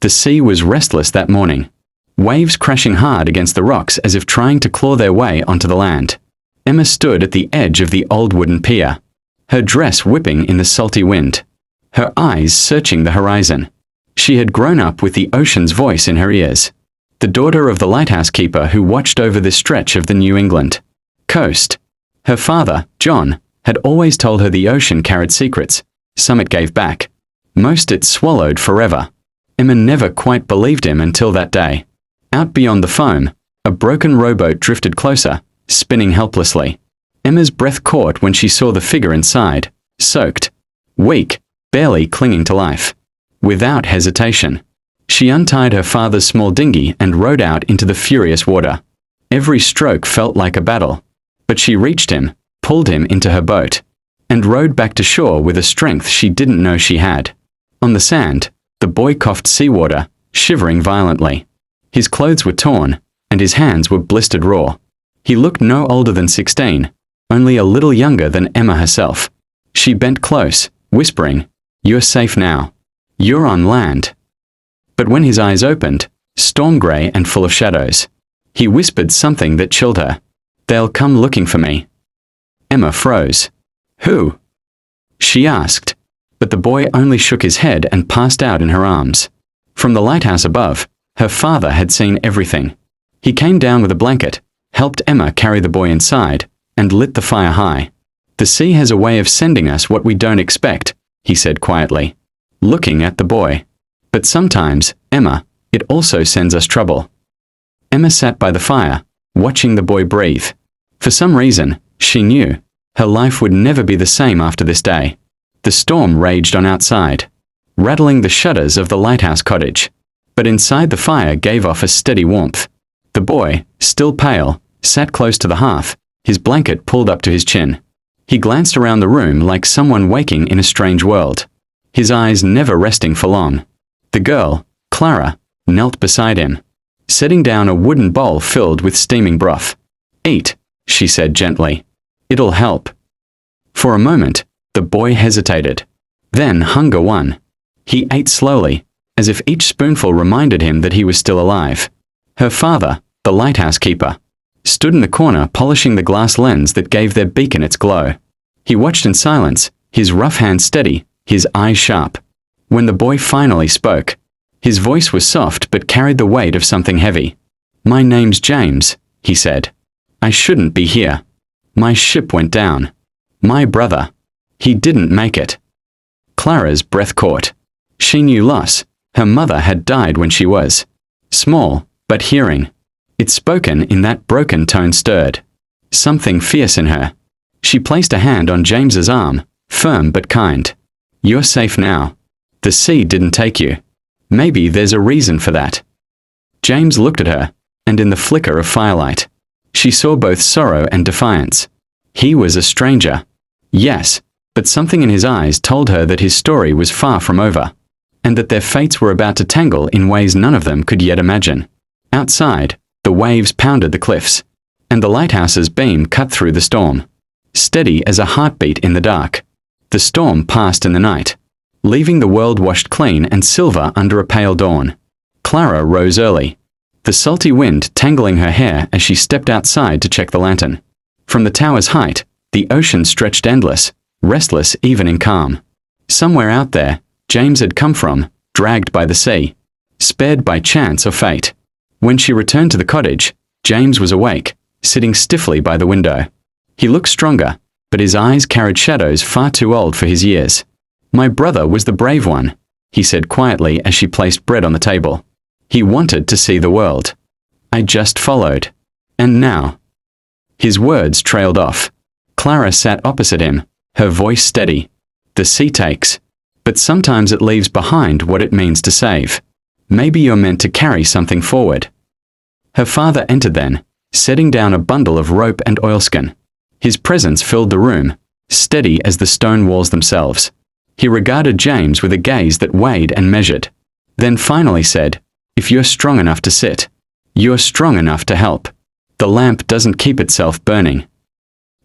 The sea was restless that morning, waves crashing hard against the rocks as if trying to claw their way onto the land. Emma stood at the edge of the old wooden pier, her dress whipping in the salty wind, her eyes searching the horizon. She had grown up with the ocean's voice in her ears, the daughter of the lighthouse keeper who watched over this stretch of the New England coast. Her father, John, had always told her the ocean carried secrets. Some it gave back, most it swallowed forever. Emma never quite believed him until that day. Out beyond the foam, a broken rowboat drifted closer, spinning helplessly. Emma's breath caught when she saw the figure inside, soaked, weak, barely clinging to life. Without hesitation, she untied her father's small dinghy and rowed out into the furious water. Every stroke felt like a battle, but she reached him, pulled him into her boat, and rowed back to shore with a strength she didn't know she had. On the sand, the boy coughed seawater, shivering violently. His clothes were torn, and his hands were blistered raw. He looked no older than 16, only a little younger than Emma herself. She bent close, whispering, "You're safe now. You're on land." But when his eyes opened, storm-grey and full of shadows, he whispered something that chilled her. "They'll come looking for me." Emma froze. "Who?" she asked, but the boy only shook his head and passed out in her arms. From the lighthouse above, her father had seen everything. He came down with a blanket, helped Emma carry the boy inside, and lit the fire high. "The sea has a way of sending us what we don't expect," he said quietly, looking at the boy. "But sometimes, Emma, it also sends us trouble." Emma sat by the fire, watching the boy breathe. For some reason, she knew her life would never be the same after this day. The storm raged on outside, rattling the shutters of the lighthouse cottage, but inside the fire gave off a steady warmth. The boy, still pale, sat close to the hearth, his blanket pulled up to his chin. He glanced around the room like someone waking in a strange world, his eyes never resting for long. The girl, Clara, knelt beside him, setting down a wooden bowl filled with steaming broth. "Eat," she said gently. "It'll help." For a moment, the boy hesitated. Then hunger won. He ate slowly, as if each spoonful reminded him that he was still alive. Her father, the lighthouse keeper, stood in the corner polishing the glass lens that gave their beacon its glow. He watched in silence, his rough hand steady, his eyes sharp. When the boy finally spoke, his voice was soft but carried the weight of something heavy. "My name's James," he said. "I shouldn't be here. My ship went down. My brother, he didn't make it." Clara's breath caught. She knew loss. Her mother had died when she was small, but hearing. It spoken in that broken tone stirred something fierce in her. She placed a hand on James's arm, firm but kind. "You're safe now. The sea didn't take you. Maybe there's a reason for that." James looked at her, and in the flicker of firelight, she saw both sorrow and defiance. He was a stranger. Yes, but something in his eyes told her that his story was far from over, and that their fates were about to tangle in ways none of them could yet imagine. Outside, the waves pounded the cliffs, and the lighthouse's beam cut through the storm, steady as a heartbeat in the dark. The storm passed in the night, leaving the world washed clean and silver under a pale dawn. Clara rose early, the salty wind tangling her hair as she stepped outside to check the lantern. From the tower's height, the ocean stretched endless, restless even in calm. Somewhere out there, James had come from, dragged by the sea, spared by chance or fate. When she returned to the cottage, James was awake, sitting stiffly by the window. He looked stronger, but his eyes carried shadows far too old for his years. "My brother was the brave one," he said quietly as she placed bread on the table. "He wanted to see the world. I just followed. And now—" His words trailed off. Clara sat opposite him, her voice steady. "The sea takes, but sometimes it leaves behind what it means to save. Maybe you're meant to carry something forward." Her father entered then, setting down a bundle of rope and oilskin. His presence filled the room, steady as the stone walls themselves. He regarded James with a gaze that weighed and measured, then finally said, "If you're strong enough to sit, you're strong enough to help. The lamp doesn't keep itself burning."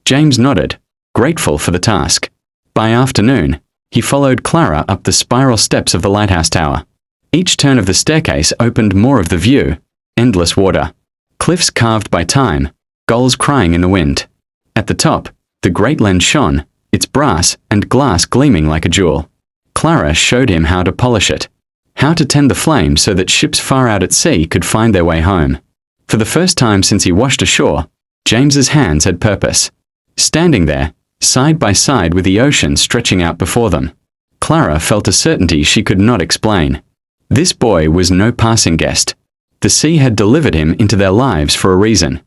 James nodded, grateful for the task. By afternoon, he followed Clara up the spiral steps of the lighthouse tower. Each turn of the staircase opened more of the view, endless water, cliffs carved by time, gulls crying in the wind. At the top, the great lens shone, its brass and glass gleaming like a jewel. Clara showed him how to polish it, how to tend the flame so that ships far out at sea could find their way home. For the first time since he washed ashore, James's hands had purpose. Standing there, side by side with the ocean stretching out before them, Clara felt a certainty she could not explain. This boy was no passing guest. The sea had delivered him into their lives for a reason.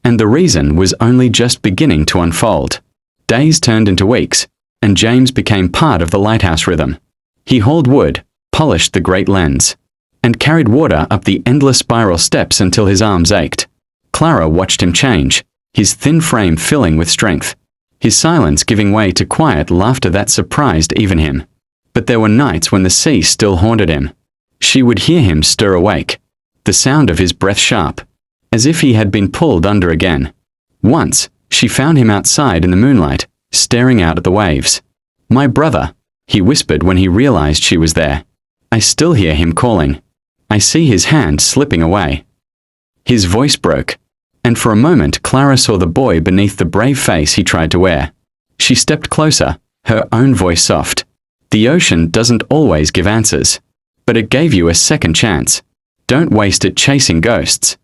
And the reason was only just beginning to unfold. Days turned into weeks, and James became part of the Lighthouse rhythm. He hauled wood, polished the great lens, and carried water up the endless spiral steps until his arms ached. Clara watched him change, his thin frame filling with strength, his silence giving way to quiet laughter that surprised even him. But there were nights when the sea still haunted him. She would hear him stir awake, the sound of his breath sharp, as if he had been pulled under again. Once, she found him outside in the moonlight, staring out at the waves. "My brother," he whispered when he realized she was there. I still hear him calling. I see his hand slipping away. His voice broke, and for a moment Clara saw the boy beneath the brave face he tried to wear. She stepped closer, her own voice soft. The ocean doesn't always give answers, but it gave you a second chance. Don't waste it chasing ghosts.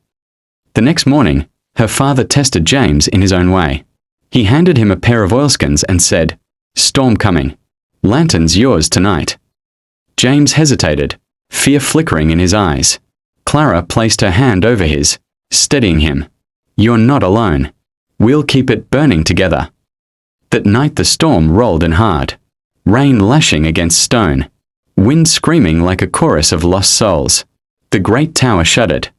The next morning, her father tested James in his own way. He handed him a pair of oilskins and said, "Storm coming. Lantern's yours tonight." James hesitated, fear flickering in his eyes. Clara placed her hand over his, steadying him. "You're not alone. We'll keep it burning together." That night the storm rolled in hard. Rain lashing against stone. Wind screaming like a chorus of lost souls. The great tower shuddered,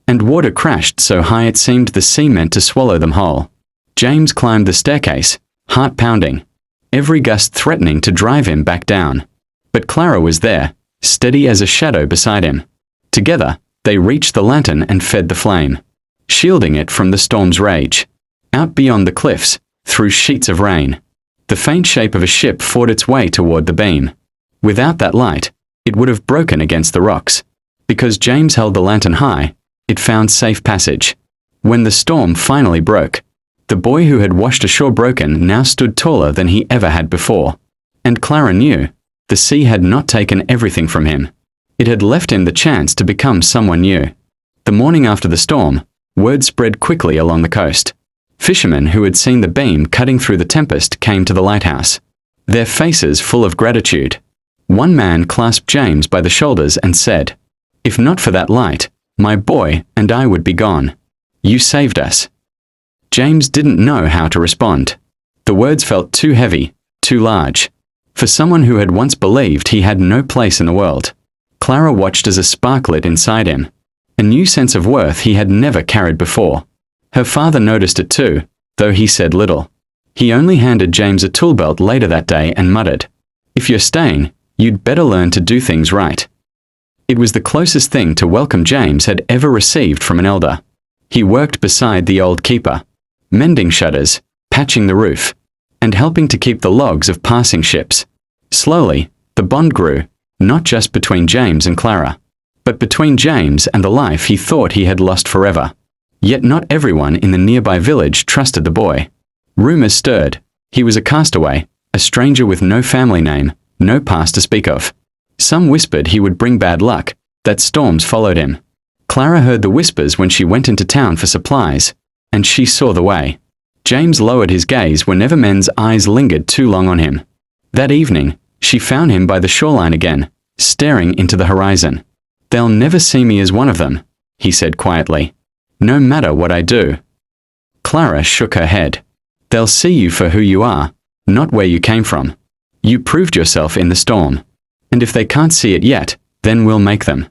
and water crashed so high it seemed the sea meant to swallow them whole. James climbed the staircase, heart pounding, every gust threatening to drive him back down. But Clara was there, steady as a shadow beside him. Together, they reached the lantern and fed the flame, shielding it from the storm's rage. Out beyond the cliffs, through sheets of rain, the faint shape of a ship fought its way toward the beam. Without that light, it would have broken against the rocks. Because James held the lantern high, it found safe passage. When the storm finally broke, the boy who had washed ashore broken now stood taller than he ever had before. And Clara knew, the sea had not taken everything from him. It had left him the chance to become someone new. The morning after the storm, word spread quickly along the coast. Fishermen who had seen the beam cutting through the tempest came to the lighthouse, their faces full of gratitude. One man clasped James by the shoulders and said, "If not for that light, my boy and I would be gone. You saved us." James didn't know how to respond. The words felt too heavy, too large. For someone who had once believed he had no place in the world, Clara watched as a spark lit inside him, a new sense of worth he had never carried before. Her father noticed it too, though he said little. He only handed James a tool belt later that day and muttered, "If you're staying, you'd better learn to do things right." It was the closest thing to welcome James had ever received from an elder. He worked beside the old keeper, mending shutters, patching the roof, and helping to keep the logs of passing ships. Slowly, the bond grew, not just between James and Clara, but between James and the life he thought he had lost forever. Yet not everyone in the nearby village trusted the boy. Rumors stirred. He was a castaway, a stranger with no family name, no past to speak of. Some whispered he would bring bad luck, that storms followed him. Clara heard the whispers when she went into town for supplies, and she saw the way. James lowered his gaze whenever men's eyes lingered too long on him. That evening, she found him by the shoreline again, staring into the horizon. "They'll never see me as one of them," he said quietly. "No matter what I do." Clara shook her head. "They'll see you for who you are, not where you came from. You proved yourself in the storm. And if they can't see it yet, then we'll make them."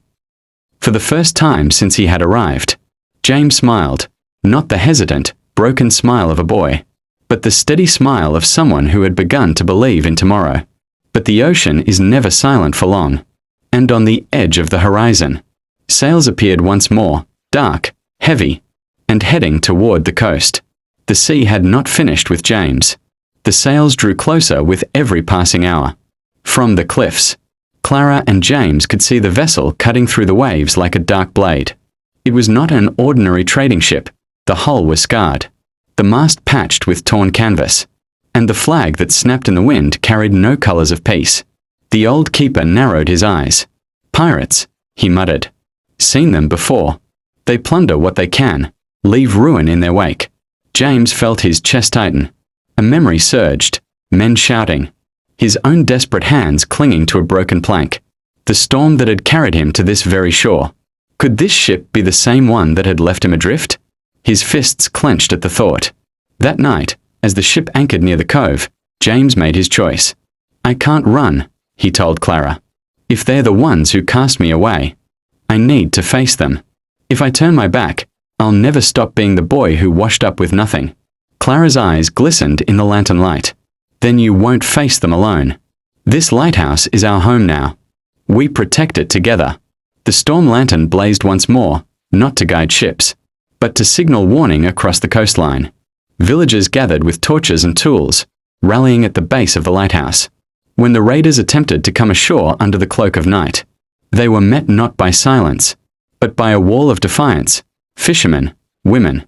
For the first time since he had arrived, James smiled, not the hesitant, broken smile of a boy, but the steady smile of someone who had begun to believe in tomorrow. But the ocean is never silent for long. And on the edge of the horizon, sails appeared once more, dark, heavy, and heading toward the coast. The sea had not finished with James. The sails drew closer with every passing hour. From the cliffs, Clara and James could see the vessel cutting through the waves like a dark blade. It was not an ordinary trading ship. The hull was scarred, the mast patched with torn canvas, and the flag that snapped in the wind carried no colors of peace. The old keeper narrowed his eyes. "Pirates," he muttered. "Seen them before. They plunder what they can, leave ruin in their wake." James felt his chest tighten. A memory surged, men shouting, his own desperate hands clinging to a broken plank. The storm that had carried him to this very shore. Could this ship be the same one that had left him adrift? His fists clenched at the thought. That night, as the ship anchored near the cove, James made his choice. "I can't run," he told Clara. "If they're the ones who cast me away, I need to face them. If I turn my back, I'll never stop being the boy who washed up with nothing." Clara's eyes glistened in the lantern light. "Then you won't face them alone. This lighthouse is our home now. We protect it together." The storm lantern blazed once more, not to guide ships, but to signal warning across the coastline. Villagers gathered with torches and tools, rallying at the base of the lighthouse. When the raiders attempted to come ashore under the cloak of night, they were met not by silence, but by a wall of defiance, fishermen, women,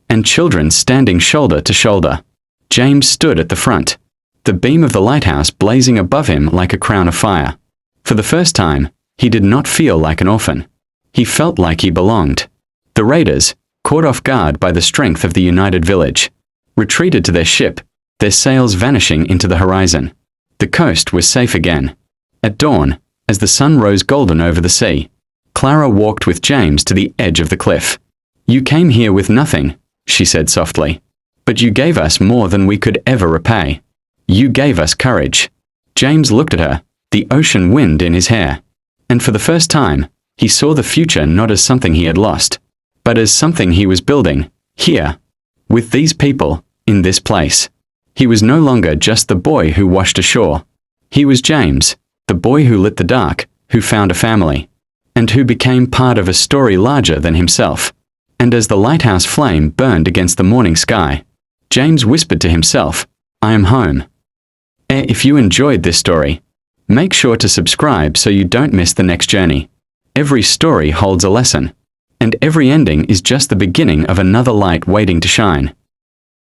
and children standing shoulder to shoulder. James stood at the front, the beam of the lighthouse blazing above him like a crown of fire. For the first time, he did not feel like an orphan. He felt like he belonged. The raiders, caught off guard by the strength of the united village, retreated to their ship, their sails vanishing into the horizon. The coast was safe again. At dawn, as the sun rose golden over the sea, Clara walked with James to the edge of the cliff. "You came here with nothing," she said softly, "but you gave us more than we could ever repay. You gave us courage." James looked at her, the ocean wind in his hair, and for the first time, he saw the future not as something he had lost, but as something he was building, here, with these people, in this place. He was no longer just the boy who washed ashore. He was James, the boy who lit the dark, who found a family, and who became part of a story larger than himself. And as the lighthouse flame burned against the morning sky, James whispered to himself, "I am home." If you enjoyed this story, make sure to subscribe so you don't miss the next journey. Every story holds a lesson, and every ending is just the beginning of another light waiting to shine.